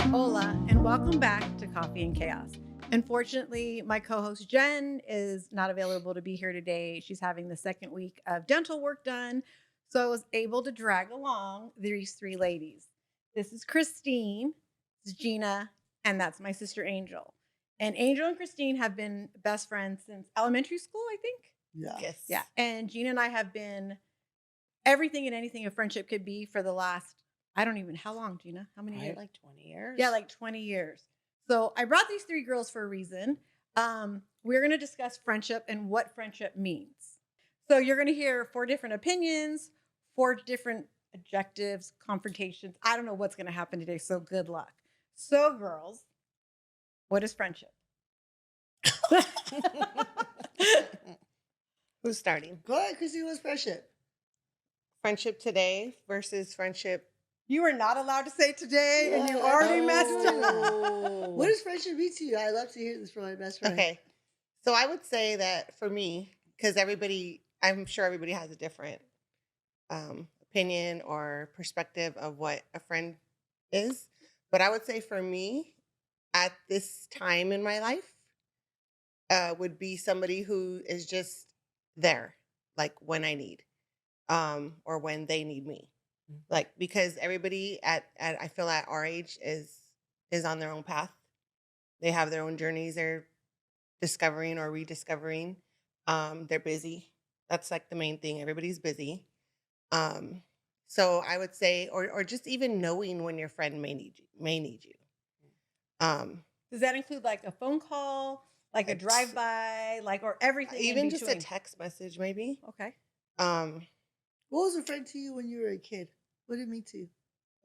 Hola, and welcome back to Coffee and Chaos. Unfortunately, my co-host Jen is not available to be here today. She's having the second week of dental work done, so I was able to drag along these three ladies. This is Christine, this is Gina, and that's my sister Angel. And Angel and Christine have been best friends since elementary school, I think. Yeah. Yes. Yeah. And Gina and I have been everything and anything a friendship could be for the last, I don't even, how long, Gina? How many years? Like 20 years. Yeah, like 20 years. So I brought these three girls for a reason. We're going to discuss friendship and what friendship means. So you're going to hear 4 different opinions, 4 different objectives, confrontations. I don't know what's going to happen today, so good luck. So girls, what is friendship? Who's starting? Go ahead, Chrissy. What's friendship? Friendship today versus friendship. You were not allowed to say today, and you already messed up. What does friendship mean to you? I love to hear this from my best friend. Okay. So I would say that for me, because I'm sure everybody has a different opinion or perspective of what a friend is. But I would say for me, at this time in my life, would be somebody who is just there, like when I need, or when they need me. Like, because everybody at I feel at our age is on their own path. They have their own journeys they're discovering or rediscovering. They're busy. That's like the main thing. Everybody's busy. So I would say, or just even knowing when your friend may need you. Does that include like a phone call, like a drive-by, like, or everything? Even just a text message, maybe. Okay. What was a friend to you when you were a kid? What did it mean to you?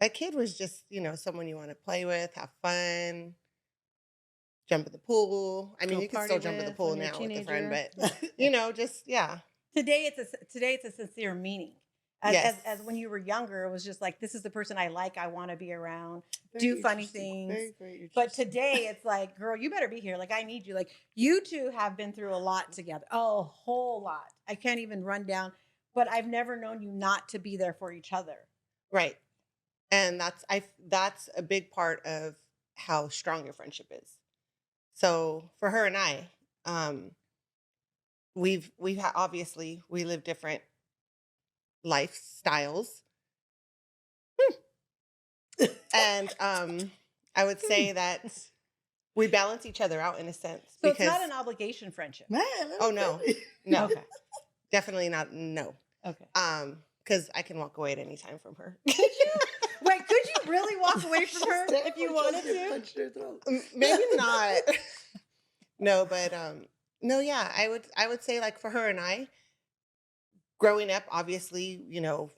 A kid was just, someone you want to play with, have fun, jump in the pool. I mean, you can still jump in the pool now with a friend, but just yeah. Today it's a sincere meaning. As when you were younger, it was just like, this is the person I like, I want to be around, do funny things. Very, very but today it's like, girl, you better be here. Like, I need you. Like, you two have been through a lot together, a whole lot. I can't even run down, but I've never known you not to be there for each other. Right. And that's a big part of how strong your friendship is. So for her and I, obviously we live different lifestyles. And I would say that we balance each other out in a sense. So it's not an obligation friendship. Man, oh no. No. Okay. Definitely not. No. Okay. Because I can walk away at any time from her. Wait, could you really walk away from her if you wanted to? Maybe not. No, but no, yeah. I would say, like, for her and I, growing up, obviously,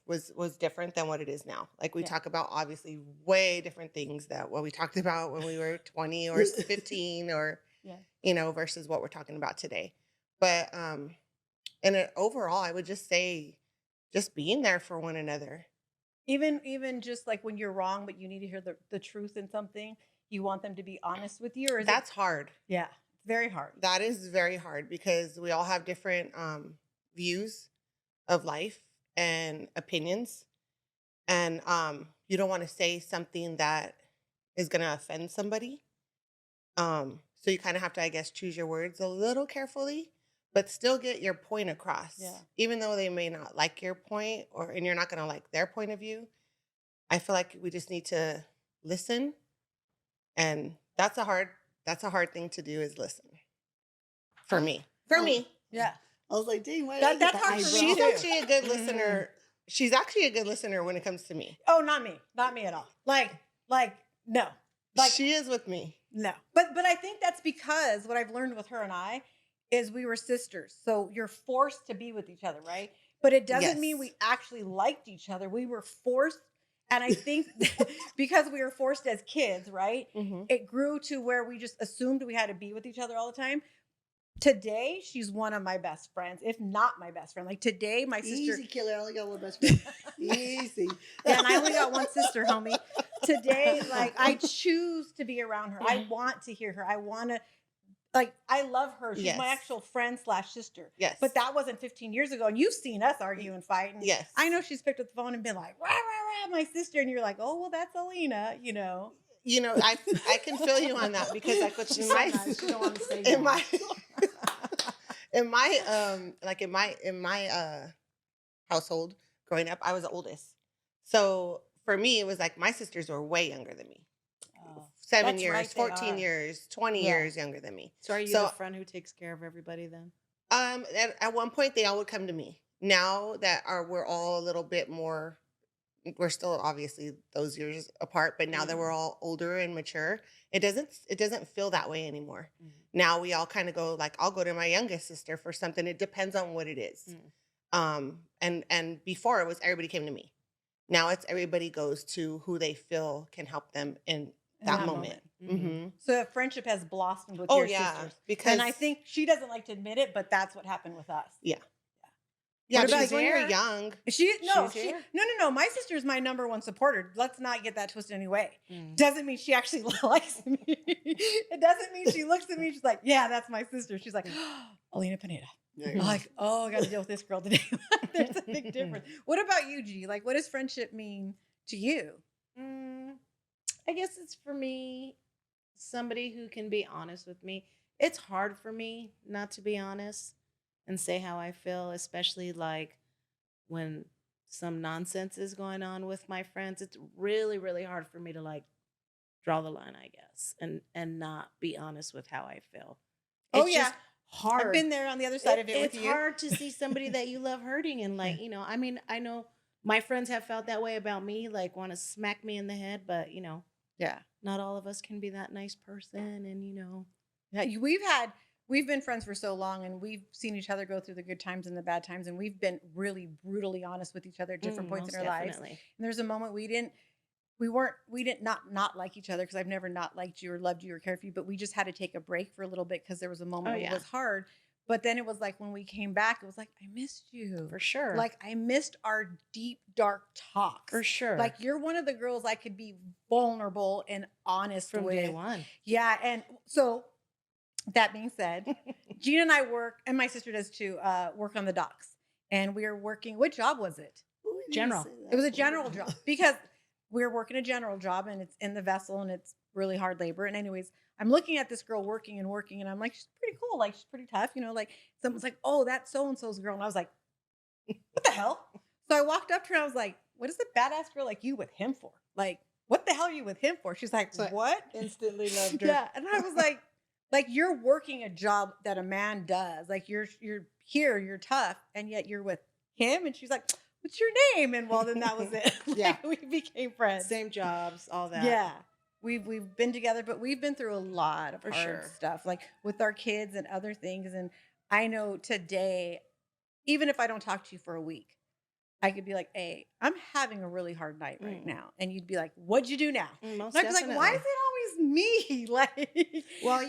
was different than what it is now. Like, we talk about obviously way different things than what we talked about when we were 20 or 15 or versus what we're talking about today. But and overall, I would just say, just being there for one another. Even just like when you're wrong, but you need to hear the truth in something, you want them to be honest with you, or that's hard. Yeah, it's very hard. That is very hard because we all have different views of life and opinions, and you don't want to say something that is going to offend somebody. So you kind of have to, I guess, choose your words a little carefully, but still get your point across. Yeah. Even though they may not like your point, and you're not going to like their point of view. I feel like we just need to listen, and that's a hard thing to do, is listen. For me. Yeah. I was like, dang, why that's hard. She's actually a good listener. She's actually a good listener when it comes to me. Oh, not me at all. Like no. Like, she is with me. No. But I think that's because what I've learned with her and I is we were sisters. So you're forced to be with each other, right? But it doesn't mean we actually liked each other. We were forced. And I think because we were forced as kids, right? Mm-hmm. It grew to where we just assumed we had to be with each other all the time. Today, she's one of my best friends, if not my best friend. Like, today, my sister... Easy killer. I only got one best friend. Easy. Yeah, and I only got one sister, homie. Today, like, I choose to be around her. I want to hear her. I want to... Like, I love her. She's my Yes. actual friend slash sister. Yes. But that wasn't 15 years ago. And you've seen us argue and fight. And Yes. I know she's picked up the phone and been like, rah, rah, rah, my sister. And you're like, oh, well, that's Alina, I can feel you on that because like what's in my She don't want to say in that. my household growing up, I was the oldest. So for me, it was like my sisters were way younger than me. Oh, 7 that's years, right, they 14 are. years, 20 Yeah. years younger than me. So are you the friend who takes care of everybody then? At one point they all would come to me. Now that we're all a little bit more, we're still obviously those years apart, but now that we're all older and mature, it doesn't feel that way anymore. Now we all kind of go like, I'll go to my youngest sister for something. It depends on what it is. And before it was everybody came to me. Now it's everybody goes to who they feel can help them in that moment. Mm-hmm. So a friendship has blossomed with Oh your yeah, sisters. because And I think she doesn't like to admit it, but that's what happened with us. yeah, What about because when you're here? young, No. My sister is my number one supporter. Let's not get that twisted any way. Doesn't mean she actually likes me. It doesn't mean she looks at me. She's like, yeah, that's my sister. She's like, oh, Alina Pineda. I'm like, oh, I got to deal with this girl today. There's a big difference. What about you, G? Like, what does friendship mean to you? I guess it's for me, somebody who can be honest with me. It's hard for me not to be honest and say how I feel, especially like when some nonsense is going on with my friends. It's really, really hard for me to like draw the line, I guess, and not be honest with how I feel. It's just hard. I've been there on the other side of it with you. It's hard to see somebody that you love hurting and like, I mean, I know my friends have felt that way about me, like want to smack me in the head, but yeah, not all of us can be that nice person. And yeah, we've been friends for so long and we've seen each other go through the good times and the bad times. And we've been really brutally honest with each other at different points in our lives. And there's a moment we didn't not like each other because I've never not liked you or loved you or cared for you, but we just had to take a break for a little bit because there was a moment it was hard. But then it was like when we came back, it was like, I missed you. For sure. Like I missed our deep, dark talks. For sure. Like you're one of the girls I could be vulnerable and honest from with. Day one. Yeah. And so that being said, Gina and I work, and my sister does too, work on the docks. And we were working, what job was it? General. It was a general job because we were working a general job and it's in the vessel and it's really hard labor. And anyways, I'm looking at this girl working and I'm like, she's pretty cool. Like she's pretty tough. Like someone's like, oh, that's so-and-so's girl. And I was like, what the hell? So I walked up to her and I was like, what is the badass girl like you with him for? Like, what the hell are you with him for? She's like, what? Instantly loved her. Yeah. And I was like, you're working a job that a man does. Like you're here, you're tough. And yet you're with him. And she's like, what's your name? And well, then that was it. Yeah. We became friends. Same jobs, all that. Yeah. We've been together, but we've been through a lot of hard stuff, like with our kids and other things. And I know today, even if I don't talk to you for a week, I could be like, hey, I'm having a really hard night right now. And you'd be like, what'd you do now? Most and I'd be like, why is it always me? Like, well,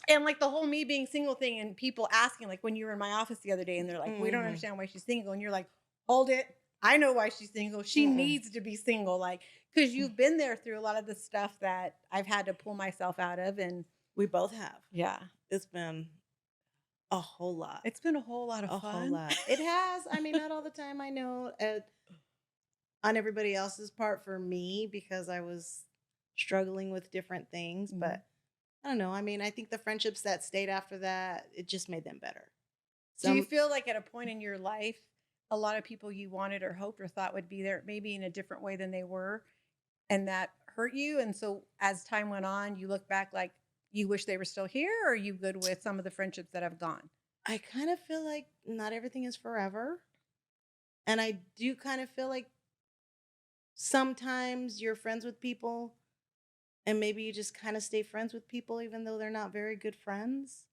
and like the whole me being single thing and people asking, like when you were in my office the other day and they're like, we don't understand why she's single. And you're like, hold it. I know why she's single. She needs to be single. Like, because you've been there through a lot of the stuff that I've had to pull myself out of. And we both have. Yeah. It's been a whole lot. It's been a whole lot of fun. A whole lot. It has. I mean, not all the time, I know, on everybody else's part for me, because I was struggling with different things. But I don't know. I mean, I think the friendships that stayed after that, it just made them better. Do you feel like at a point in your life, a lot of people you wanted or hoped or thought would be there, maybe in a different way than they were, and that hurt you? And so as time went on, you look back like you wish they were still here, or are you good with some of the friendships that have gone? I kind of feel like not everything is forever. And I do kind of feel like sometimes you're friends with people and maybe you just kind of stay friends with people even though they're not very good friends.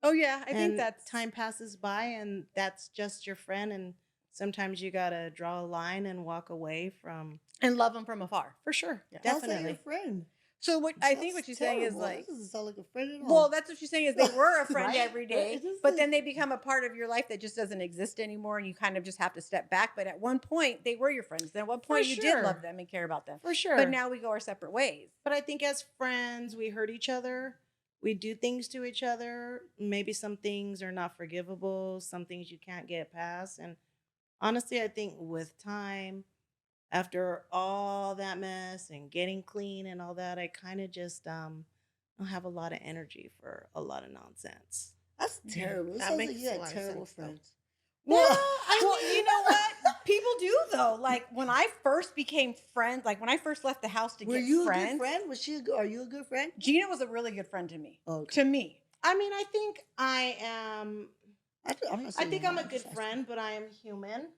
Oh yeah, I think that's time passes by and that's just your friend, and sometimes you gotta draw a line and walk away from and love them from afar. For sure, yeah. Definitely. That's like your friend. So what I think what she's saying is like, this doesn't sound like a friend at all. Well, that's what she's saying is they were a friend Right? every day, but then they become a part of your life that just doesn't exist anymore, and you kind of just have to step back. But at one point, they were your friends. Then at one point, you did love them and care about them. For sure. But now we go our separate ways. But I think as friends, we hurt each other. we do things to each other. Maybe some things are not forgivable, some things you can't get past. And honestly, I think with time, after all that mess and getting clean and all that, I kind of just don't have a lot of energy for a lot of nonsense. That's terrible. It That sounds like makes you a had lot of terrible sense, though. friends. Well, Well, you know what? People do though. Like when I first became friends, like when I first left the house to were get you a friends, good friend? Was she? Are you a good friend? Gina was a really good friend to me. Okay. To me. I mean, I think I am. I'm not I saying think you're I'm a not, good just asking. friend, but I am human.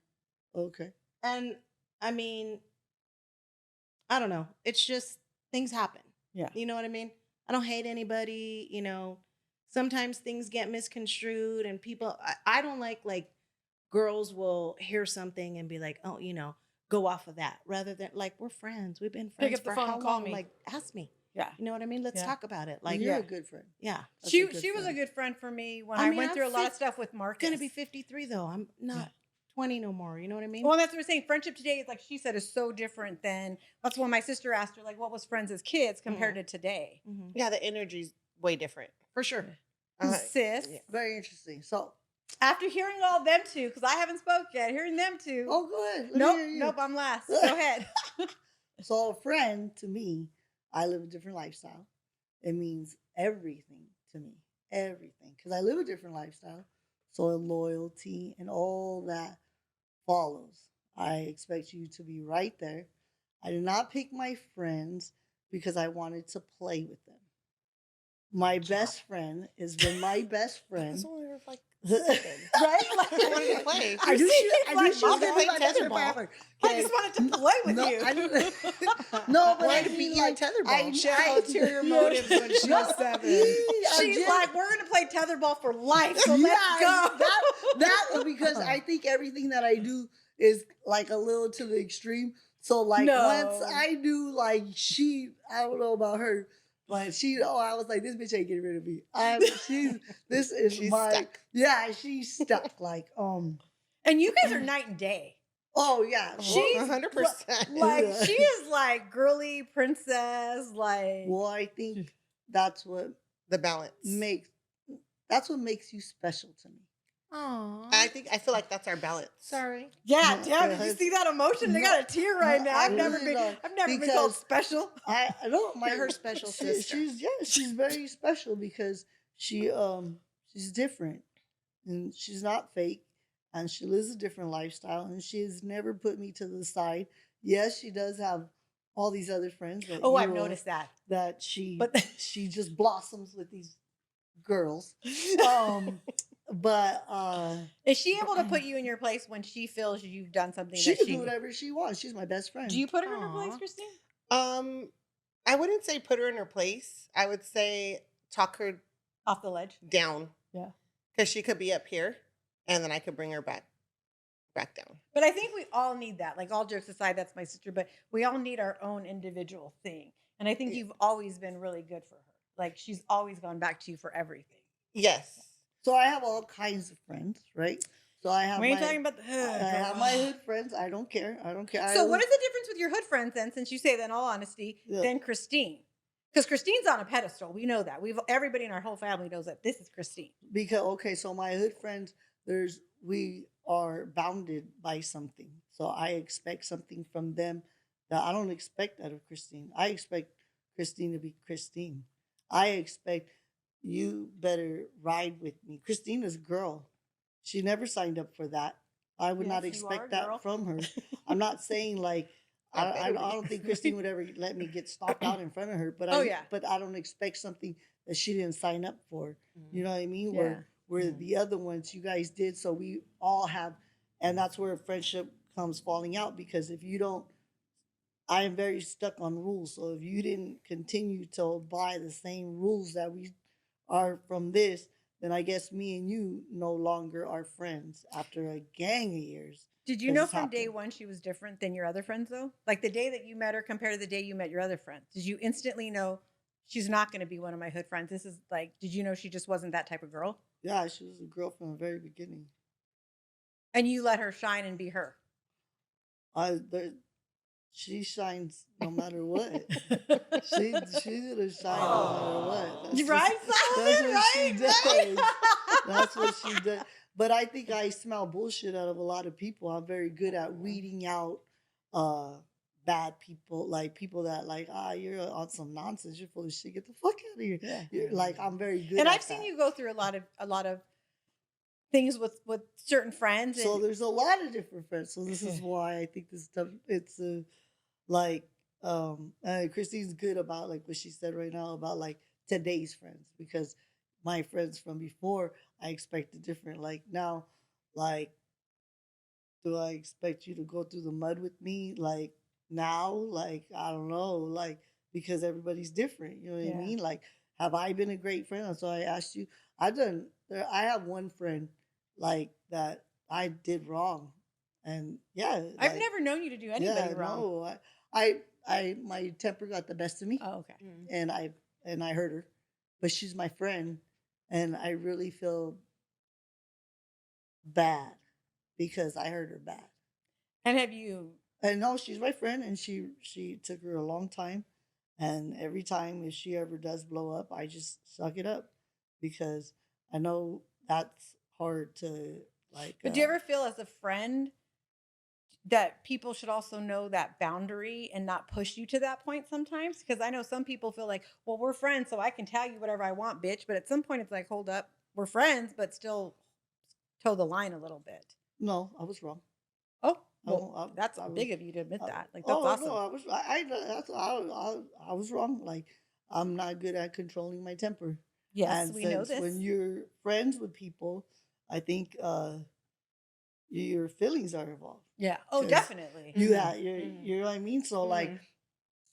Okay. And I mean, I don't know. It's just things happen. Yeah. You know what I mean? I don't hate anybody. Sometimes things get misconstrued and people, I don't like girls will hear something and be like, oh, go off of that rather than like, we're friends. We've been Pick friends up the for phone how and call long? me. Like, ask me. Yeah. You know what I mean? Let's Yeah. talk about it. Like Like, you're yeah. a good friend. yeah. That's She a good was a friend. good friend for me when I I mean, went I'm through a lot of fif- stuff with Marcus. Gonna be 53 though. I'm not 20 no more. You know what I mean? Well, that's what we're saying. Friendship today is like she said is so different than that's when my sister asked her like what was friends as kids compared to today. Mhm. Yeah, the energy's way different. For sure. Sis, yeah. Very interesting. So, after hearing all them two, because I haven't spoke yet, hearing them two. oh, go ahead. Let me nope, hear you. nope, I'm last. Go ahead. So, a friend to me, I live a different lifestyle. It means everything to me, everything, because I live a different lifestyle. So, loyalty and all that follows. I expect you to be right there. I did not pick my friends because I wanted to play with them. My best friend has been my best friend. It's only for like Right? Like, I wanted to play. I knew she, It's I like, knew she was Mom, going to play be my best tetherball. friend forever. I just wanted to play with No, you. I didn't. No, but Why I to beat mean, you in like, tetherball? She had ulterior motives when she was 7. She's like, we're gonna play tetherball for life, so let's go. That because I think everything that I do is like a little to the extreme. So like No. once I knew like I don't know about her, but I was like, this bitch ain't getting rid of me. This is She's my stuck. yeah, she's stuck. Like And you guys are night and day. oh yeah, She's 100%. Like Yeah. she is like girly princess, like well, I think that's what The balance. makes you special to me. Aww. I feel like that's our balance. Sorry. yeah, No, damn. Did you because- see that emotion? They got a tear right now. I I've never really been don't, I've never been because- called special. I don't You're her special sister. She's very special because she's different and she's not fake and she lives a different lifestyle and she has never put me to the side. Yes, she does have all these other friends that Oh, you I've will- noticed that. that she But she just blossoms with these girls. But is she able to put you in your place when she feels you've done something she that can she do whatever she wants. She's my best friend. Do you put her in her place, Aw. Christine? I wouldn't say put her in her place. I would say talk her Off the ledge. down. Yeah. Because she could be up here, and then I could bring her back down. But I think we all need that. Like all jokes aside, that's my sister, but we all need our own individual thing. And I think Yeah. you've always been really good for her. Like she's always gone back to you for everything. Yes. So I have all kinds of friends, right? So I have We ain't my, talking about the hood. I have girl. my hood friends. I don't care. So what is the difference with your hood friends then, since you say that in all honesty, Yeah. than Christine? Because Christine's on a pedestal. We know that. Everybody in our whole family knows that this is Christine. Because okay, so my hood friends, we are bounded by something. So I expect something from them that I don't expect out of Christine. I expect Christine to be Christine. I expect you better ride with me. Christina's a girl. She never signed up for that. I would not Yes, you are, expect that girl. from her. I'm not saying like I don't think Christine would ever let me get stopped out in front of her, but Oh, yeah. but I don't expect something that she didn't sign up for. Mm-hmm. You know what I mean? Yeah. Where Mhm. the other ones you guys did, so we all have, and that's where friendship comes falling out because if you don't, I am very stuck on rules. So if you didn't continue to abide the same rules that we are from this, then I guess me and you no longer are friends after a gang of years. Did you Because know it's from day happened. one she was different than your other friends though? Like the day that you met her compared to the day you met your other friends. Did you instantly know she's not going to be one of my hood friends? This is like, did you know she just wasn't that type of girl? Yeah, she was a girl from the very beginning. And you let her shine and be her. she shines no matter what. She's gonna shine no matter what. Right, That's Solomon? what she Right, does. That's what she does. But I think I smell bullshit out of a lot of people. I'm very good at weeding out uh bad people, like people that like, you're on some nonsense, you're full of shit, get the fuck out of here. Yeah. You're like, I'm very good And at I've seen that. you go through a lot of things with certain friends. So And there's a lot of different friends. So this is why I think this stuff, it's like Christine's good about like what she said right now about like today's friends, because my friends from before I expected different. Like now, like, do I expect you to go through the mud with me? Like now, like I don't know, like because everybody's different. You know what I Yeah. mean? Like, have I been a great friend? That's why I asked you. I have one friend like that I did wrong, and yeah, I've like, never known you to do anybody wrong. no, my temper got the best of me, Oh, okay. and I hurt her, but she's my friend, and I really feel bad because I hurt her bad. And have you? And no, she's my friend, and she took her a long time, and every time if she ever does blow up, I just suck it up because I know that's hard to like. But do you ever feel as a friend that people should also know that boundary and not push you to that point sometimes? Because I know some people feel like, well, we're friends, so I can tell you whatever I want, bitch. But at some point, it's like, hold up, we're friends, but still toe the line a little bit. No, I was wrong. Oh, well, that's I was- big of you to admit that. Like, that's oh awesome. no, I was wrong. Like I'm not good at controlling my temper. Yes, And we know since this. when you're friends with people, I think your feelings are involved. Yeah. Oh, 'Cause definitely. You you know what I mean? So like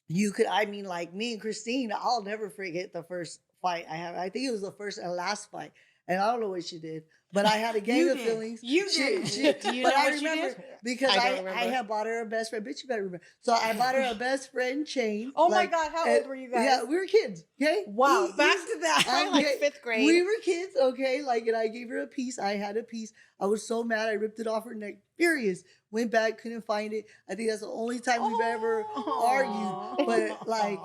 you could, I mean, like me and Christine, I'll never forget the first fight I had. I think it was the first and last fight. And I don't know what she did, but I had a gang You of did. feelings. You did. Do you but know I what she remember did? because I don't I remember. had bought her a best friend. Bitch, you better remember. So I bought her a best friend chain. Oh my like, God, how and- old were you guys? Yeah, we were kids. Okay. Wow, back to that. Probably like Okay, fifth grade. We were kids, okay? Like, and I gave her a piece. I had a piece. I was so mad. I ripped it off her neck. Furious. Went back, couldn't find it. I think that's the only time we've ever argued. But like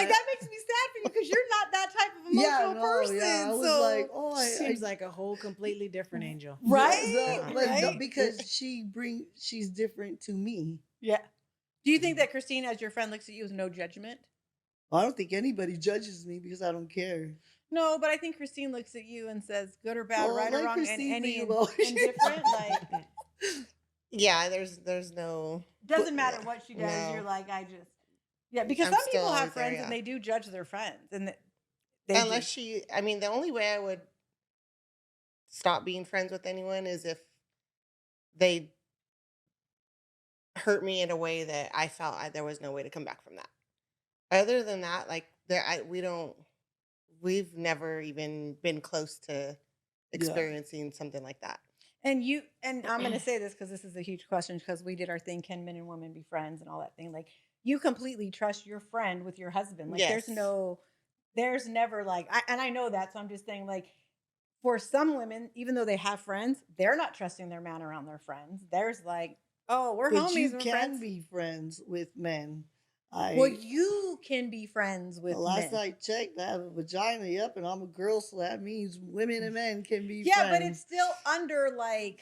that makes me sad for you because you're not that type of emotional person. Yeah, I was so like, oh, Seems like a whole completely different angel. right, but right? because she's different to me. Yeah. Do you think that Christine, as your friend, looks at you with no judgment? I don't think anybody judges me because I don't care. No, but I think Christine looks at you and says, good or bad, Well, right or let wrong, Christine and any think about it. indifferent. Like, Yeah, there's no. doesn't matter what she does. No. You're like, yeah, because I'm some still people have always there, friends yeah. and they do judge their friends, and they Unless I mean, the only way I would stop being friends with anyone is if they hurt me in a way that I felt there was no way to come back from that. Other than that, like we've never even been close to experiencing something like that. And I'm going to say this because this is a huge question because we did our thing, can men and women be friends and all that thing. Like you completely trust your friend with your husband. Like Yes. there's never like, and I know that. So I'm just saying like for some women, even though they have friends, they're not trusting their man around their friends. There's like, oh, we're But homies. you we're can friends. be friends with men. Well, you can be friends with the last men. I checked, I have a vagina, yep, and I'm a girl, so that means women and men can be Yeah, friends. but it's still under like.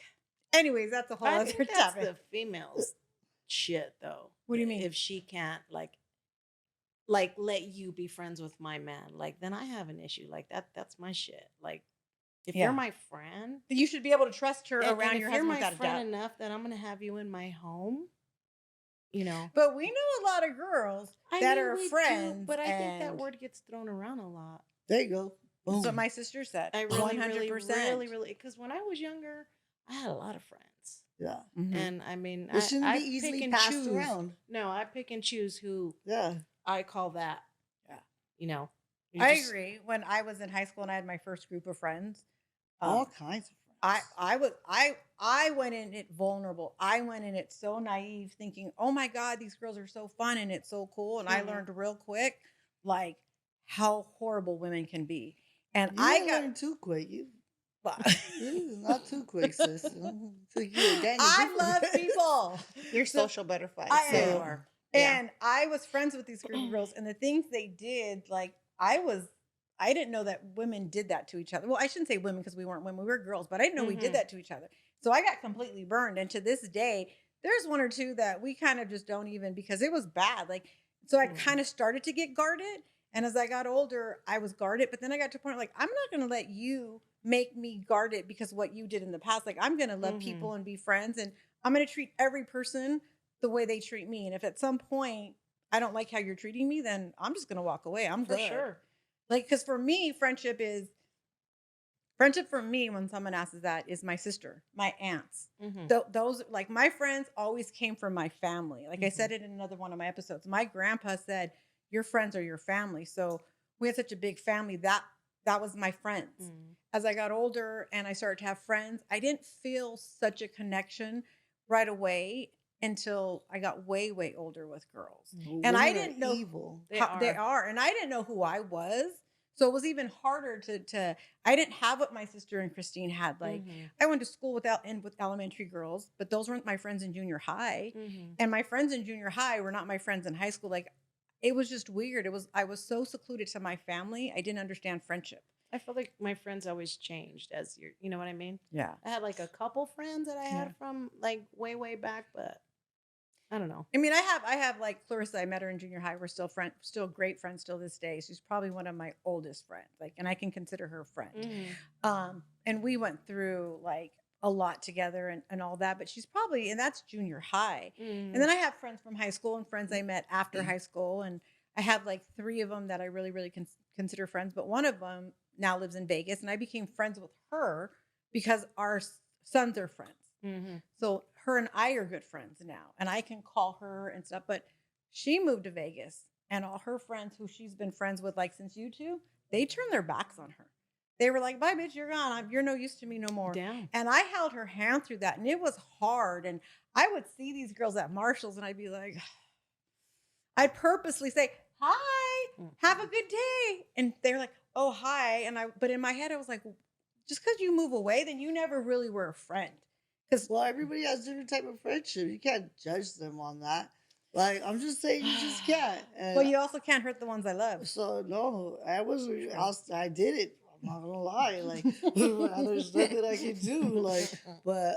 Anyways, that's a whole I other think that's topic. the female's shit, though. What do you mean? If she can't like let you be friends with my man, like then I have an issue. Like that's my shit. Like if Yeah. you're my friend, You should be able to trust her and around if your you're husband my without a friend doubt. enough that I'm gonna have you in my home, you know. But we know a lot of girls that are we do, friends. but I think that and word gets thrown around a lot. There you go. Boom. That's what my sister said. I really, 100%. really, because when I was younger, I had a lot of friends. Yeah. Mhm. And I mean, It shouldn't I be easily pick and passed choose. around. No, I pick and choose who Yeah. I call that. Yeah. You know, you I just- agree. When I was in high school and I had my first group of friends, All kinds of friends. I went in it vulnerable. I went in it so naive, thinking, "Oh my God, these girls are so fun and it's so cool." And I Mhm. learned real quick, like how horrible women can be. And You I didn't got learn too quick. You not too quick, sis. Took you a gang of I different love friends. people. You're social butterfly. I so am. You are. Yeah. And I was friends with these group of girls, and the things they did, like I didn't know that women did that to each other. Well, I shouldn't say women because we weren't women, we were girls, but I didn't know we did Mhm. that to each other. So I got completely burned. And to this day, there's one or two that we kind of just don't even, because it was bad. Like, so I Mm. kind of started to get guarded. And as I got older, I was guarded. But then I got to a point like, I'm not going to let you make me guarded because of what you did in the past. Like, I'm going to love Mhm. people and be friends. And I'm going to treat every person the way they treat me. And if at some point I don't like how you're treating me, then I'm just going to walk away. I'm For good. sure. Like, because for me, friendship for me, when someone asks that, is my sister, my aunts. Mhm. Those, like, my friends always came from my family. Like I said it in another one of my episodes. My grandpa said, your friends are your family. So we had such a big family that was my friends. Mm. As I got older and I started to have friends, I didn't feel such a connection right away until I got way, way older with girls. And I Women are didn't know evil. They how they are. are. And I didn't know who I was. So it was even harder to I didn't have what my sister and Christine had. Like, Mhm. I went to school with elementary girls, but those weren't my friends in junior high. Mhm. And my friends in junior high were not my friends in high school. Like, it was just weird. I was so secluded to my family. I didn't understand friendship. I feel like my friends always changed as you know what I mean? Yeah. I had like a couple friends that I had Yeah. from like way, way back, but I don't know. I mean, I have like Clarissa. I met her in junior high. We're still great friends till this day. She's probably one of my oldest friends. Like, and I can consider her a friend. And we went through like a lot together and all that. But she's probably, and that's junior high. And then I have friends from high school and friends I met after high school. And I have like three of them that I really, really consider friends. But one of them now lives in Vegas, and I became friends with her because our sons are friends. Mm-hmm. So her and I are good friends now, and I can call her and stuff. But she moved to Vegas, and all her friends who she's been friends with like since YouTube, they turned their backs on her. They were like, "Bye, bitch, you're gone. You're no use to me no more." Damn. And I held her hand through that, and it was hard. And I would see these girls at Marshalls, and I'd be like, I'd purposely say, "Hi, have a good day," and they're like, "Oh, hi." And but in my head, I was like, just because you move away, then you never really were a friend. Because Well, everybody has different type of friendship. You can't judge them on that. Like I'm just saying, you just can't. And well, you also can't hurt the ones I love. so no, I did it. I'm not gonna lie. Like there's nothing I can do. Like, but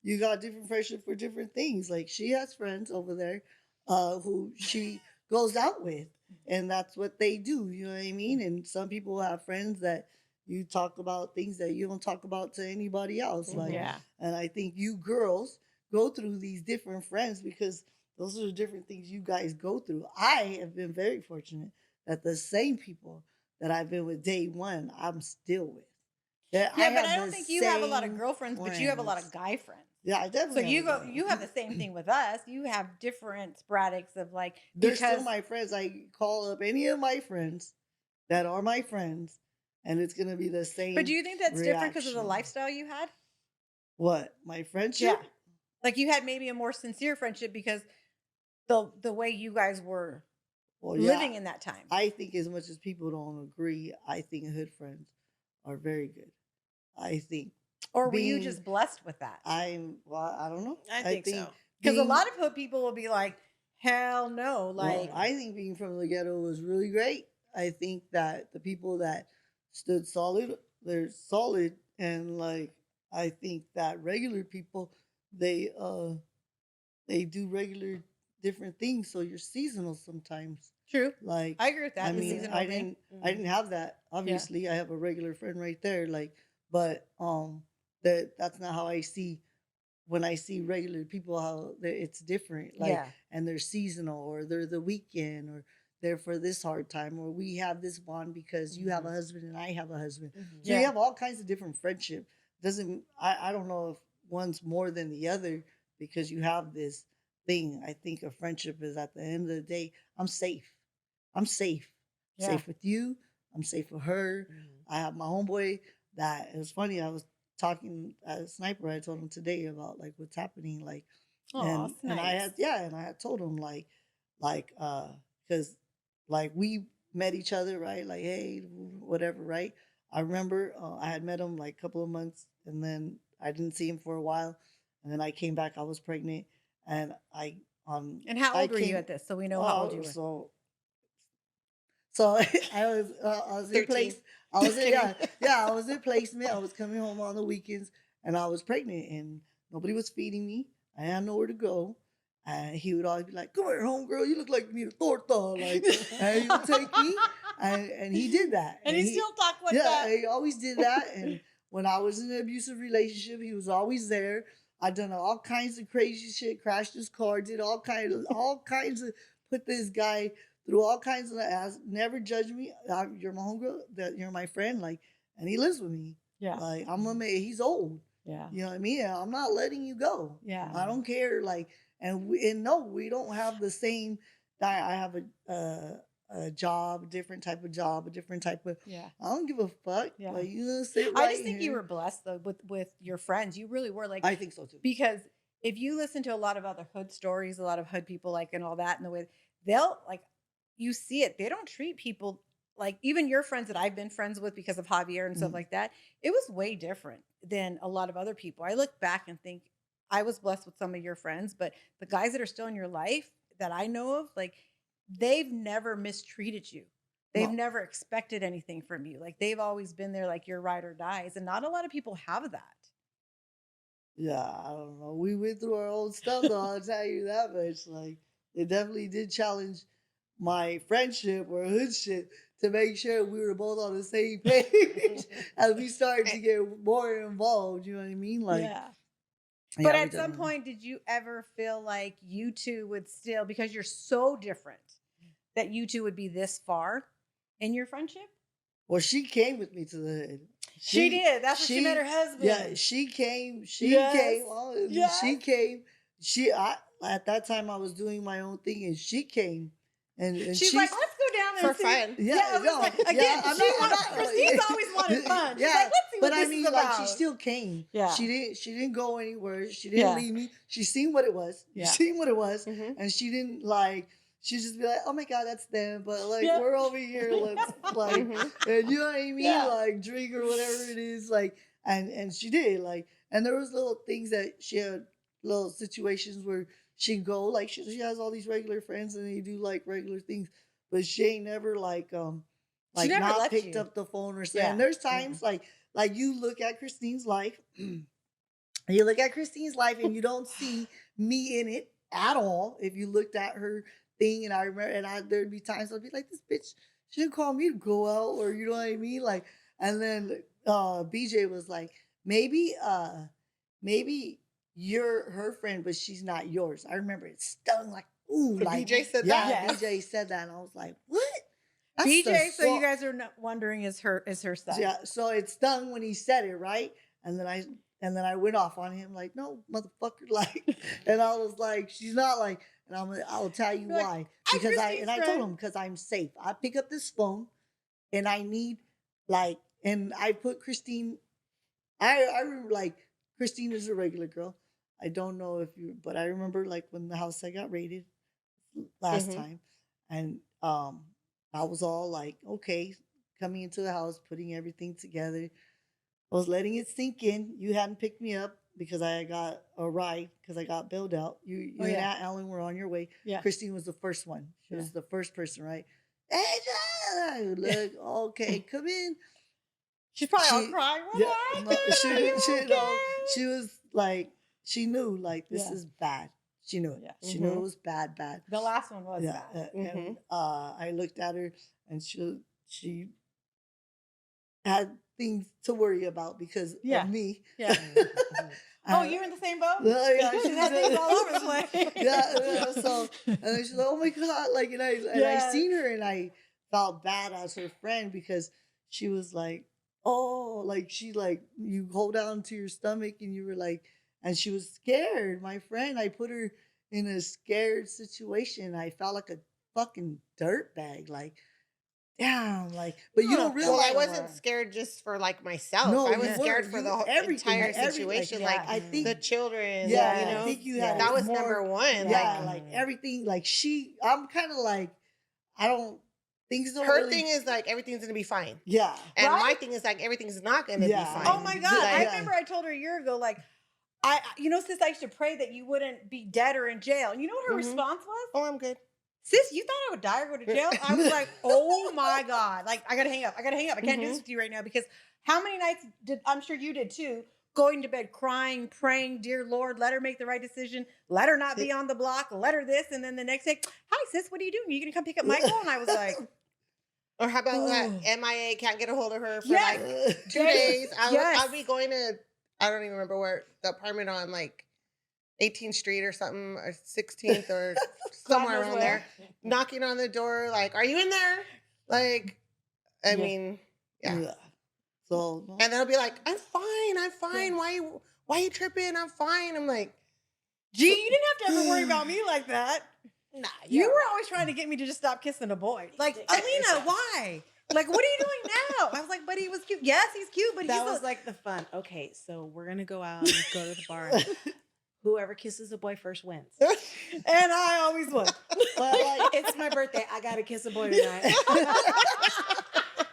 you got different friendship for different things. Like she has friends over there, who she goes out with, and that's what they do. You know what I mean? And some people have friends that you talk about things that you don't talk about to anybody else. Like, Yeah. and I think you girls go through these different friends because those are the different things you guys go through. I have been very fortunate that the same people that I've been with day one, I'm still with. That Yeah, but I don't think you have a lot of same girlfriends, but you have a lot of friends. guy friends. Yeah, I So definitely you have the same thing with us. You have different sporadics of like They're still because my friends. I call up any of my friends that are my friends, and it's gonna be the same. but do you think that's different because of the reaction. lifestyle you had? What, my friendship? Yeah. Like you had maybe a more sincere friendship because the way you guys were Well, living in that time. I think as much as people don't agree, I think hood friends are very good. I think Or were you being just blessed with that? I don't know. I think so. Because a being- lot of hood people will be like, hell no. well, Like I think being from the ghetto was really great. I think that the people that stood solid, they're solid, and like I think that regular people, they uh they do regular different things, so you're seasonal sometimes. true. Like I agree with that. I the mean, seasonal I thing. didn't have that. Obviously, I have a regular friend right there. Like, but that's not how I see when I see regular people. How it's different. Like, Yeah. and they're seasonal, or they're the weekend, or they're for this hard time, or we have this bond because you have a husband and I have a husband. So Yeah. you have all kinds of different friendship. Doesn't I don't know if one's more than the other because you have this thing. I think a friendship is at the end of the day, I'm safe. I'm safe. Yeah. Safe with you. I'm safe with her. I have my homeboy that it was funny. I was talking at a sniper. I told him today about like what's happening. Like, Aw, and I had and I had told him like because like we met each other, right? Like, hey, whatever, right? I remember I had met him like a couple of months, and then I didn't see him for a while, and then I came back. I was pregnant, and I And how I old were you came- at this? So we know how old you were. So I was in 13. place. I was in, Just I was in placement. I was coming home on the weekends, and I was pregnant, and nobody was feeding me. I had nowhere to go, and he would always be like, "Come here, homegirl. You look like you need a torta." Like, and he would take me, and he did that. And he still talked like yeah, that. he always did that. And when I was in an abusive relationship, he was always there. I done all kinds of crazy shit, crashed his car, did all kinds of, put this guy through all kinds of ass. Never judge me. You're my homegirl. That you're my friend. Like, and he lives with me. Yeah. Like he's old. Yeah. You know what I mean? I'm not letting you go. Yeah. I don't care. Like, and no, we don't have the same. I have a job, different type of job, a different type of. Yeah. I don't give a fuck. Yeah. Like, you know, sit right I just think you here. were blessed though with your friends. You really were, like, I think so too. because if you listen to a lot of other hood stories, a lot of hood people, like, and all that, and the way they'll, like, you see it, they don't treat people like, even your friends that I've been friends with because of Javier and stuff Mhm. like that. It was way different than a lot of other people. I look back and think I was blessed with some of your friends, but the guys that are still in your life that I know of, like, they've never mistreated you. They've No. never expected anything from you. Like, they've always been there, like, your ride or dies. And not a lot of people have that. Yeah, I don't know. We went through our own stuff, though. I'll tell you that much. Like, they definitely did challenge my friendship or hood shit to make sure we were both on the same page as we started to get more involved. You know what I mean? Like, yeah. yeah, But we at some definitely- point, did you ever feel like you two would still, because you're so different, that you two would be this far in your friendship? well, she came with me to the hood. She did. That's where she met her husband. Yeah, she came. She Yes, came. Oh, yes. She came. At that time I was doing my own thing, and she came. And She's like, let's go down there for and see. fun. Yeah, it was no, like, yeah, again, I'm she not- I'm wants, not- Christine's always wanted fun. She's Yeah, like, let's see what but this I mean, is about. like, she still came. Yeah. She didn't go anywhere. She didn't Yeah. leave me. She seen what it was. Yeah. She seen what it was, Mhm. and she didn't like. She just be like, "Oh my God, that's them," but like, Yeah. we're over here. Let's like, Mhm. and you know what I mean? Yeah. Like, drink or whatever it is. Like, and she did, like, and there was little things that she had, little situations where she'd go, like, she has all these regular friends and they do like regular things, but she ain't never like never not left picked you. up the phone or something. Yeah. And there's times like you look at Christine's life, you look at Christine's life and you don't see me in it at all. If you looked at her thing, and I remember, and there'd be times I'd be like, this bitch, she didn't call me to go out, or you know what I mean? Like, and then BJ was like, maybe you're her friend, but she's not yours. I remember it stung like, ooh, So like BJ said yeah, that? Yes. BJ said that, and I was like, what? That's BJ, the so you fuck- guys are not wondering, is her son. yeah, so it stung when he said it, right? And then I went off on him like, no, motherfucker, like, and I was like, she's not like, and I'll tell you You're like, why. "I'm Because Christine's I told friend." him, because I'm safe. I pick up this phone and I need like, and I put Christine, I remember like, Christine is a regular girl. I don't know if you, but I remember like when the house I got raided last Mhm. time, and I was all like, okay, coming into the house, putting everything together. I was letting it sink in. You hadn't picked me up because I got a ride because I got bailed out. You Oh, and yeah. Aunt Ellen were on your way. Yeah. Christine was the first one. She was Yeah. the first person, right? Hey, John! Look, okay, come in. She's probably all She- crying. What Yeah, happened? no, Are you okay? she was like, she knew like this Yeah. is bad. She knew it. Yeah. She knew it Mhm. was bad. The last one was Yeah, bad. and I looked at her, and she had things to worry about because Yeah. of me. Yeah. Oh, And- you're in the same boat? Well, yeah, She's she's had things all over the place. yeah. So, and then she's like, "Oh my God!" Like, and I Yeah. seen her, and I felt bad as her friend because she was like, "Oh," like she like you hold down to your stomach, and you were like, and she was scared. My friend, I put her in a scared situation. I felt like a fucking dirtbag. Like, damn, like, but you don't realize. Well, I wasn't scared just for like myself. No, I was you scared were. for You- the whole everything, entire everything, situation. like, Like, yeah. I think the children. Yeah, you I know, think you Yeah. had that was more- number one. Yeah, Like, like everything, like I'm kind of like, I don't, things don't her really, thing is like everything's gonna be fine, yeah. and my Right? thing is like everything's not gonna Yeah. be fine. Oh my God. Like, I Yeah. remember I told her a year ago, like, sis, I used to pray that you wouldn't be dead or in jail. And you know what her response was? Oh, I'm good. Sis, you thought I would die or go to jail? I was like, oh my God. Like, I gotta hang up. I can't do this with you right now, because how many nights I'm sure you did too, going to bed crying, praying, dear Lord, let her make the right decision. Let her not be on the block. Let her this. And then the next day, hi sis, what are you doing? Are you gonna come pick up Michael? And I was like, or how about that MIA, can't get a hold of her for like 2 days. I'll be going to, I don't even remember where, the apartment on like 18th Street or something, or 16th or somewhere around there, knocking on the door, like, are you in there? Like, I mean, yeah. So, and they'll be like, I'm fine. Why you tripping? I'm fine. I'm like, gee, you didn't have to ever worry about me like that. Nah, you were always trying to get me to just stop kissing a boy. Like, Alina, why? Like, what are you doing now? I was like, but he was cute. Yes, he's cute, but that was like the fun. Okay, so we're gonna go out and go to the bar. Whoever kisses a boy first wins. And I always win. But like, it's my birthday. I gotta kiss a boy tonight.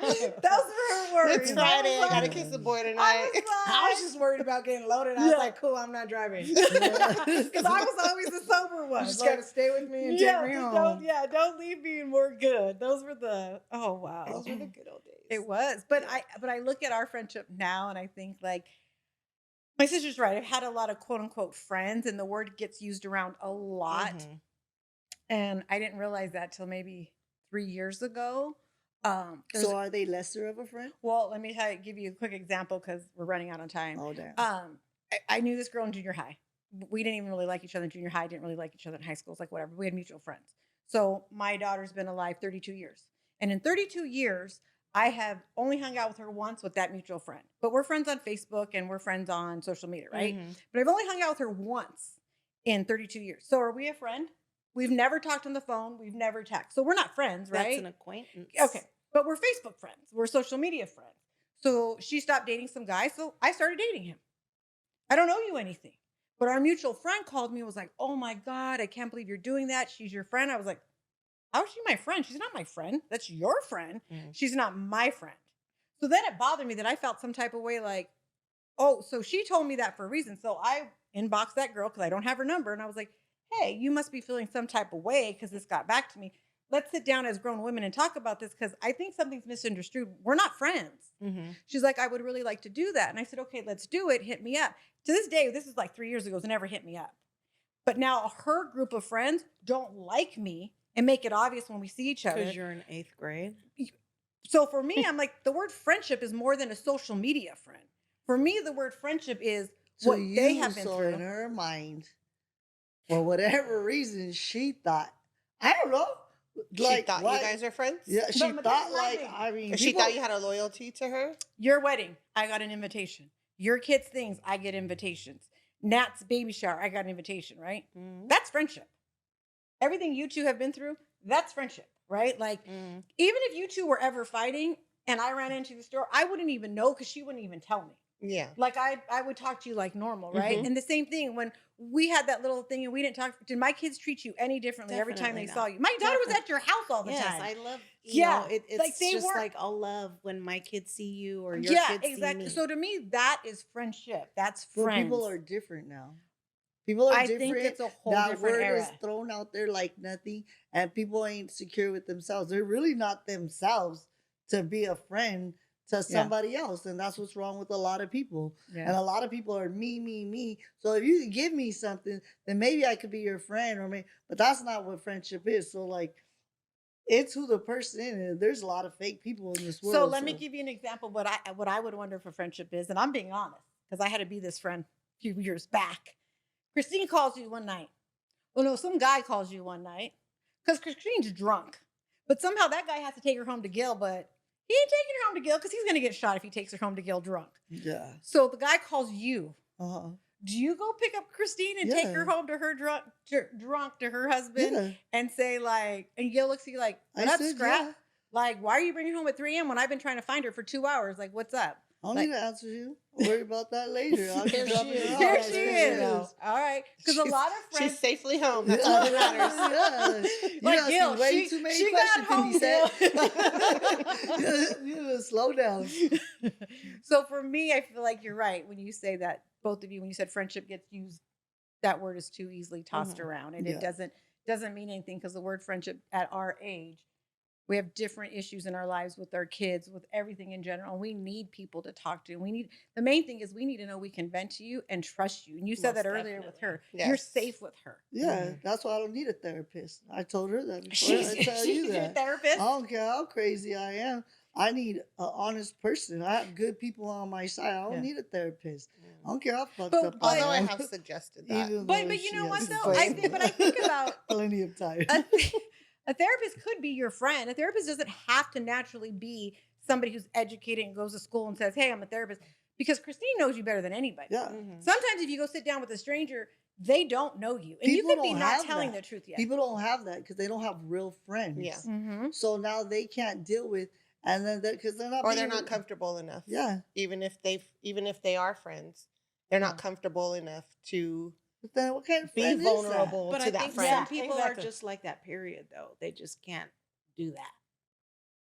Those were her words. It's Friday. I gotta kiss a boy tonight. I was just worried about getting loaded. I was like, cool, I'm not driving. Because I was always the sober one. You just gotta stay with me and take me home. Don't leave me and we're good. Those were the Those were the good old days. It was. But I look at our friendship now and I think, like, my sister's right. I've had a lot of quote unquote friends, and the word gets used around a lot. And I didn't realize that till maybe 3 years ago. So are they lesser of a friend? Well, let me give you a quick example, because we're running out of time. Oh, damn. I knew this girl in junior high. We didn't even really like each other in junior high. Didn't really like each other in high school. It's like, whatever. We had mutual friends. So my daughter's been alive 32 years. And in 32 years, I have only hung out with her once with that mutual friend. But we're friends on Facebook and we're friends on social media, right? But I've only hung out with her once in 32 years. So are we a friend? We've never talked on the phone. We've never texted. So we're not friends, right? That's an acquaintance. Okay. But we're Facebook friends. We're social media friends. So she stopped dating some guy. So I started dating him. I don't owe you anything. But our mutual friend called me and was like, oh my God, I can't believe you're doing that. She's your friend. I was like, how is she my friend? She's not my friend. That's your friend. She's not my friend. So then it bothered me that I felt some type of way, like, oh, so she told me that for a reason. So I inboxed that girl because I don't have her number. And I was like, hey, you must be feeling some type of way because this got back to me. Let's sit down as grown women and talk about this, because I think something's misunderstood. We're not friends. She's like, I would really like to do that. And I said, okay, let's do it. Hit me up. To this day, this is like 3 years ago, it's never hit me up. But now her group of friends don't like me and make it obvious when we see each other. Because you're in 8th grade. So for me, I'm like, the word friendship is more than a social media friend. For me, the word friendship is what they have been through. In her mind, for whatever reason, she thought, I don't know. She thought you guys are friends? Yeah, she thought like, I mean. She thought you had a loyalty to her? Your wedding, I got an invitation. Your kids' things, I get invitations. Nat's baby shower, I got an invitation, right? That's friendship. Everything you two have been through, that's friendship, right? Like, even if you two were ever fighting and I ran into the store, I wouldn't even know because she wouldn't even tell me. Yeah. Like, I would talk to you like normal, right? And the same thing when we had that little thing and we didn't talk. Did my kids treat you any differently every time they saw you? My daughter was at your house all the time. Yes, I love. You know, it's like just like I'll love when my kids see you or your kids see me. So to me, that is friendship. That's friends. Well, people are different now. People are different. I think it's a whole that different word era. is thrown out there like nothing, and people ain't secure with themselves. They're really not themselves to be a friend to somebody else, and that's what's wrong with a lot of people. And a lot of people are me. So if you can give me something, then maybe I could be your friend, or maybe, but that's not what friendship is. So like, it's who the person is. There's a lot of fake people in this world. So let me give you an example of what I would wonder if a friendship is, and I'm being honest because I had to be this friend a few years back. Christine calls you one night. Well, no, some guy calls you one night because Christine's drunk, but somehow that guy has to take her home to Gil, but he ain't taking her home to Gil because he's going to get shot if he takes her home to Gil drunk. Yeah. So the guy calls you. Uh-huh. Do you go pick up Christine and take her home to her drunk to her husband and say like, and Gil looks at you like, what up, Scrap? Like, why are you bringing her home at 3 a.m. when I've been trying to find her for 2 hours? Like, what's up? I don't Like- need to answer you. I'll worry about that later. I'll Here keep dropping she it is. off. Here Oh, she there is. you go. All right, because a lot of friends. She's safely home. That's all that matters. Yeah. You Like, asking Gil, way she- too many she got questions, home, Cindy said. You slow down. So for me, I feel like you're right when you say that. Both of you, when you said friendship gets used, that word is too easily tossed around, and Yeah. it doesn't mean anything because the word friendship at our age, we have different issues in our lives with our kids, with everything in general. We need people to talk to. The main thing is we need to know we can vent to you and trust you. And you said Most that earlier with her. definitely. You're Yes. safe with her. Yeah, that's why I don't need a therapist. I told her that before. She's, I tell she's you your that. therapist. I don't care how crazy I am. I need an honest person. I have good people on my side. I don't Yeah. need a therapist. I don't care how fucked But- up but- Although I am. have suggested that. Even But though you she know what has though? plenty I think about plenty of time. a therapist could be your friend. A therapist doesn't have to naturally be somebody who's educated and goes to school and says, "Hey, I'm a therapist," because Christine knows you better than anybody. Yeah. Mhm. Sometimes if you go sit down with a stranger, they don't know you, and People you could be don't not have telling that. the truth yet. People don't have that because they don't have real friends. Yeah. Mm-hmm. So now they can't deal with, and then because they're not, Or they're being- not comfortable enough. Yeah. Even if they are friends, they're not comfortable enough to But then what kind of be friend is that? vulnerable But to I that think friend. some people Exactly. are just like that. Period. Though they just can't do that.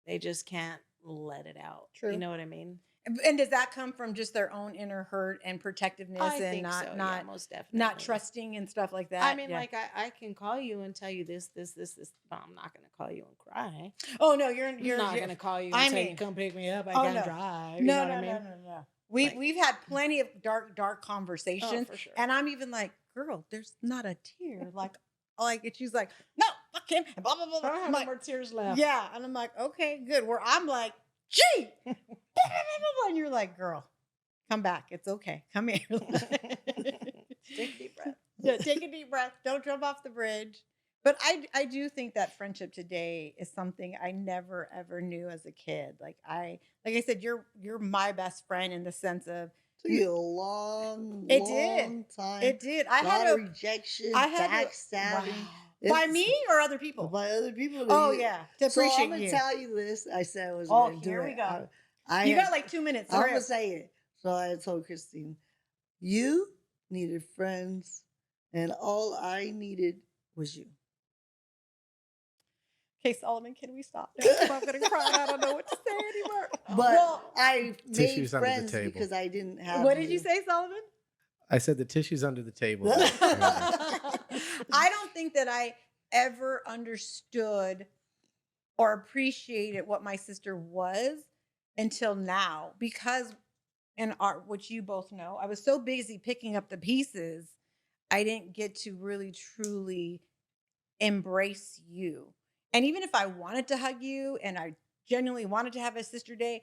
They just can't let it out. True. You know what I mean? And does that come from just their own inner hurt and protectiveness I and think not so. not Yeah, most definitely. not trusting and stuff like that? I mean, Yeah. like I can call you and tell you this, but I'm not gonna call you and cry. Oh no, you're I'm not gonna call you and I tell mean- you come pick me up. I Oh, gotta no. drive. You No, know no, what I mean? no. Like- We've had plenty of dark Oh, conversations, for sure. and I'm even like, girl, there's not a tear. Like, and she's like, no, fuck him, and blah blah blah. I blah. don't have I'm no like, more tears left. yeah, and I'm like, okay, good. Where I'm like, gee, blah, blah, blah, blah, and you're like, girl, come back. It's okay. Come here. Take a deep breath. Yeah, take a deep breath. Don't jump off the bridge. But I do think that friendship today is something I never ever knew as a kid. Like I said, you're my best friend in the sense of Took you a long, It did. long time. it did. I a lot had of a rejection, I had backstabbing. wow. By It's- me or other people. By other people. Oh You- yeah, to So I'm appreciate gonna you. tell you this. I said I was Oh, gonna do here we it. go. I You had- got like 2 minutes. I'm Hurry gonna up. say it. So I told Christine, you needed friends, and all I needed was you. Okay, Solomon, can we stop now? I'm gonna cry. And I don't know what to say anymore. But well, I made Tissues under the friends table. because I didn't have. what did you say, Solomon? I said the tissue's under the table. I don't think that I ever understood or appreciated what my sister was until now because in art, which you both know, I was so busy picking up the pieces, I didn't get to really truly embrace you. And even if I wanted to hug you and I genuinely wanted to have a sister day,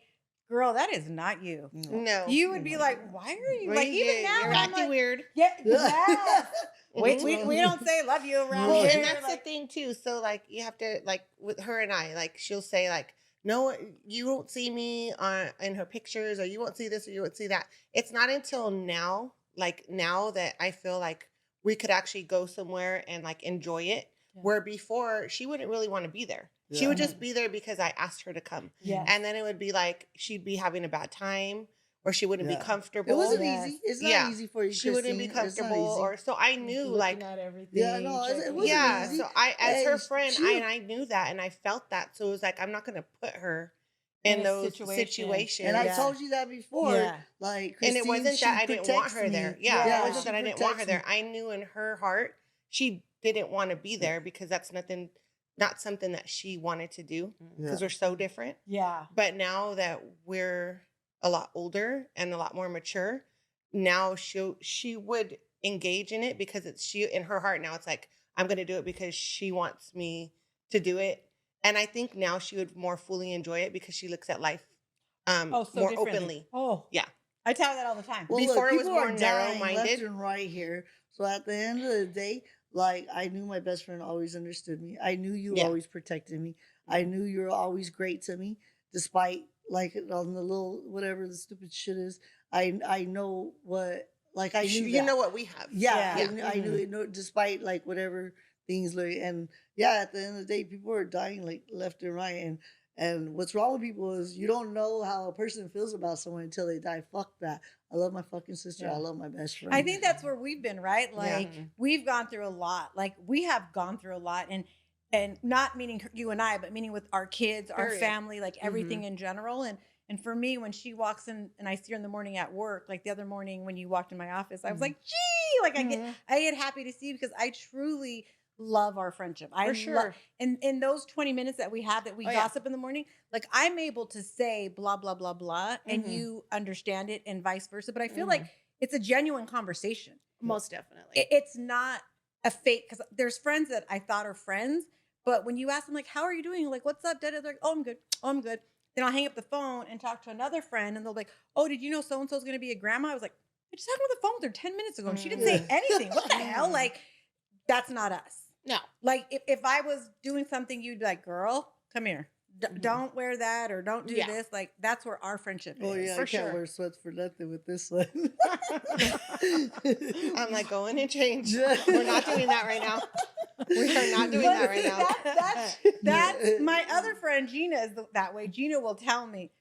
girl, that is not you. No. You would be like, why are you like even now? You're when I'm acting like, weird. Yeah, yes. Mhm. We don't say love you around Well, here. And that's like- the thing too. So like you have to like with her and I, like she'll say like, no, you won't see me on in her pictures, or you won't see this, or you won't see that. It's not until now, like now that I feel like we could actually go somewhere and like enjoy it. Yeah. Where before she wouldn't really want to be there. She Yeah. would just be there because I asked her to come. Yeah. And then it would be like she'd be having a bad time or she wouldn't Yeah. be comfortable. It wasn't Yes. easy. It's not Yeah. easy for you. She wouldn't be Christine. It's not comfortable easy. or so I knew like Looking at everything. Yeah, no, it checking- wasn't yeah, easy. so I as her And friend she- I knew that and I felt that. So it was like I'm not gonna put her in In a those situation. situations. And I Yeah. told you that before. Yeah. Like, And it Christine, wasn't she that I didn't want protects her there. me. Yeah, Yeah. it wasn't she that I didn't want her protects there. me. I knew in her heart she didn't want to be there because that's not something that she wanted to do because Yeah. we're so different. Yeah. But now that we're a lot older and a lot more mature, now she would engage in it because it's she in her heart now it's like I'm going to do it because she wants me to do it. And I think now she would more fully enjoy it because she looks at life Oh, so more differently. openly. Oh, Yeah. I tell her that all the time. Well, Before look, it was people more are dying narrow-minded. left and right here. So at the end of the day, like I knew my best friend always understood me. I knew you Yeah. always protected me. I knew you were always great to me, despite like on the little whatever the stupid shit is. I know what like I knew you that. know what we have. Yeah, Yeah. I knew it. No, despite like whatever things like, and yeah, at the end of the day, people are dying like left and right, And what's wrong with people is you don't know how a person feels about someone until they die. Fuck that. I love my fucking sister. Yeah. I love my best friend. I think that's where we've been, right? Like Yeah. we've gone through a lot. Like we have gone through a lot, and not meaning you and I, but meaning with our kids, our Period. family, like everything in general. And for me, when she walks in and I see her in the morning at work, like the other morning when you walked in my office, I was like, gee, like I get happy to see you because I truly love our friendship. For sure. And in those 20 minutes that we have that we gossip in the morning, like I'm able to say blah, blah, blah, blah, and you understand it and vice versa. But I feel like it's a genuine conversation. Most definitely. It's not a fake, because there's friends that I thought are friends, but when you ask them like, how are you doing? Like, what's up? They're like, oh, I'm good. Oh, I'm good. Then I'll hang up the phone and talk to another friend and they'll be like, oh, did you know so-and-so's going to be a grandma? I was like, I just had on the phone with her 10 minutes ago and she didn't say anything. What the hell? Like, that's not us. No. Like if I was doing something, you'd be like, girl, come here. Don't wear that or don't do this. Like that's where our friendship is. Oh yeah, for I can't sure. wear sweats for nothing with this one. I'm like, go in and change. We're not doing that right now. We are not doing that right now. That's my other friend Gina is that way. Gina will tell me,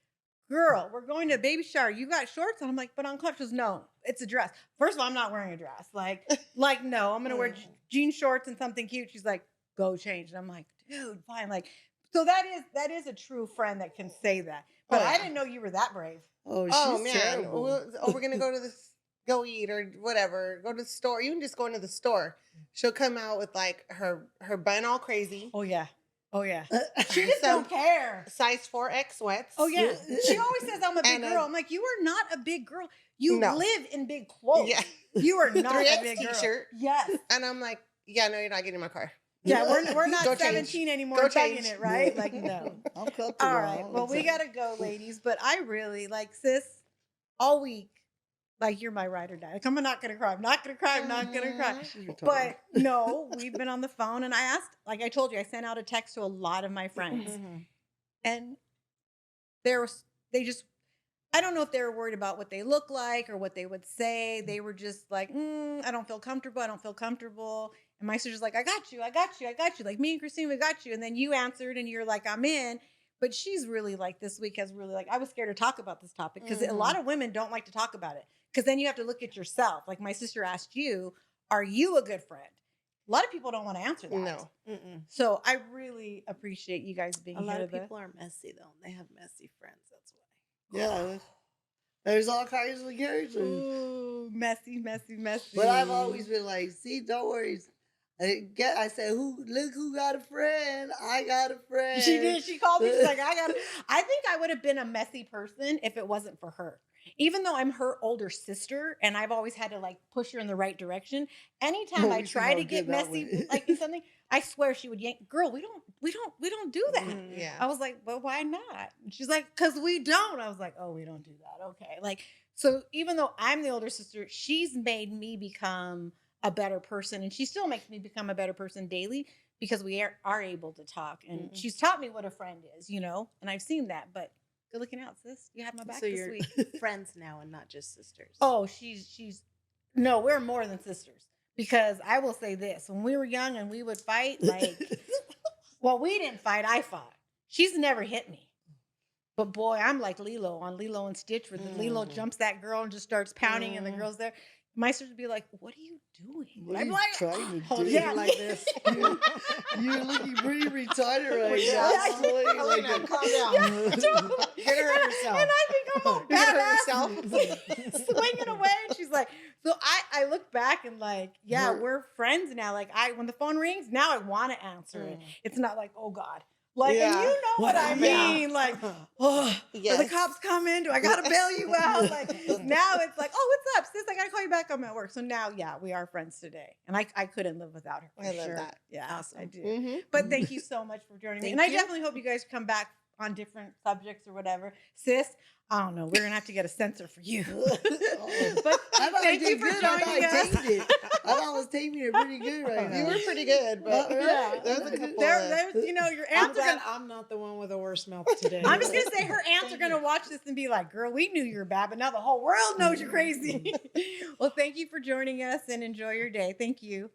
girl, we're going to a baby shower. You got shorts on? I'm like, but unconscious. No, it's a dress. First of all, I'm not wearing a dress. Like no, I'm gonna wear jean shorts and something cute. She's like, go change. And I'm like, dude, fine. Like, so that is a true friend that can say that. But I didn't know you were that brave. Oh, she's man. terrible. We're gonna go to this, go eat or whatever. Go to the store. Even just going to the store. She'll come out with like her bun all crazy. Oh yeah. Oh yeah. She just don't care. Size 4X sweats. Oh yeah. She always says I'm a big And girl. I'm like, you are not a big girl. You No. live in big clothes. Yeah. You are not a 3X big girl. t-shirt. Yes. And I'm like, yeah, no, you're not getting in my car. Yeah, we're not Go change. 17 anymore Go chugging change. it, right? Like, no. I'm comfortable. All right. Well, we got to go, ladies. But I really, like, sis, all week, like, you're my ride or die. Like, I'm not going to cry. I'm not going to cry. I'm not going to cry. She's retarded. But no, we've been on the phone. And I asked, like I told you, I sent out a text to a lot of my friends. And they just, I don't know if they were worried about what they look like or what they would say. They were just like, I don't feel comfortable. I don't feel comfortable. And my sister's like, I got you. I got you. I got you. Like me and Christine, we got you. And then you answered and you're like, I'm in. But she's really like this week has really like, I was scared to talk about this topic because a lot of women don't like to talk about it because then you have to look at yourself. Like my sister asked you, are you a good friend? A lot of people don't want to answer that. No. So I really appreciate you guys being A here. lot of people are messy though. They have messy friends. That's why. Yeah. There's all kinds of characters. Ooh, messy. But I've always been like, see, don't worry. I said, look who got a friend. I got a friend. She did. She called me. She's like, I think I would have been a messy person if it wasn't for her. Even though I'm her older sister and I've always had to like push her in the right direction. Anytime I try to get messy, like in something, I swear she would yank, girl, we don't do that. Yeah. I was like, well, why not? And she's like, because we don't. I was like, oh, we don't do that. Okay. Like, so even though I'm the older sister, she's made me become a better person. And she still makes me become a better person daily because we are able to talk. And she's taught me what a friend is, you know, and I've seen that. But good looking out, sis. You have my back So this you're week. friends now and not just sisters. Oh, no, we're more than sisters. Because I will say this, when we were young and we would fight, like, well, we didn't fight, I fought. She's never hit me. But boy, I'm like Lilo on Lilo and Stitch, where Lilo jumps that girl and just starts pounding and the girl's there. My sister would be like, what are you doing? What I'm are you like, trying to hold do? it Yeah. like this. You're looking pretty retarded right Yeah. now. Yeah. Slowly, like Alina, a- calm down. Get her herself. And I think I'm all You're gonna hurt badass swinging away. And she's like, so I look back and like, yeah, we're friends now. Like when the phone rings, now I want to answer it. It's not like, oh God. Like, and you know what I mean? Like, oh, are the cops coming? Do I got to bail you out? Like, now it's like, oh, what's up, sis? I got to call you back. I'm at work. So now, yeah, we are friends today. And I couldn't live without her. For I love sure. that. Yeah, Awesome. I do. Mm-hmm. But thank you so much for joining me. Thank And I you. definitely hope you guys come back on different subjects or whatever. Sis, I don't know. We're going to have to get a censor for you. But I thought thank I you did for good. I thought joining I us. tamed it. I thought I was taming it pretty good right now. You were pretty good, but Yeah. there was a couple There's, you know, your I'm aunts are glad going to. I'm not the one with the worst mouth today. I'm just gonna say her aunts are gonna watch this and be like, "Girl, we knew you were bad, but now the whole world knows you're crazy." Well, thank you for joining us and enjoy your day. Thank you.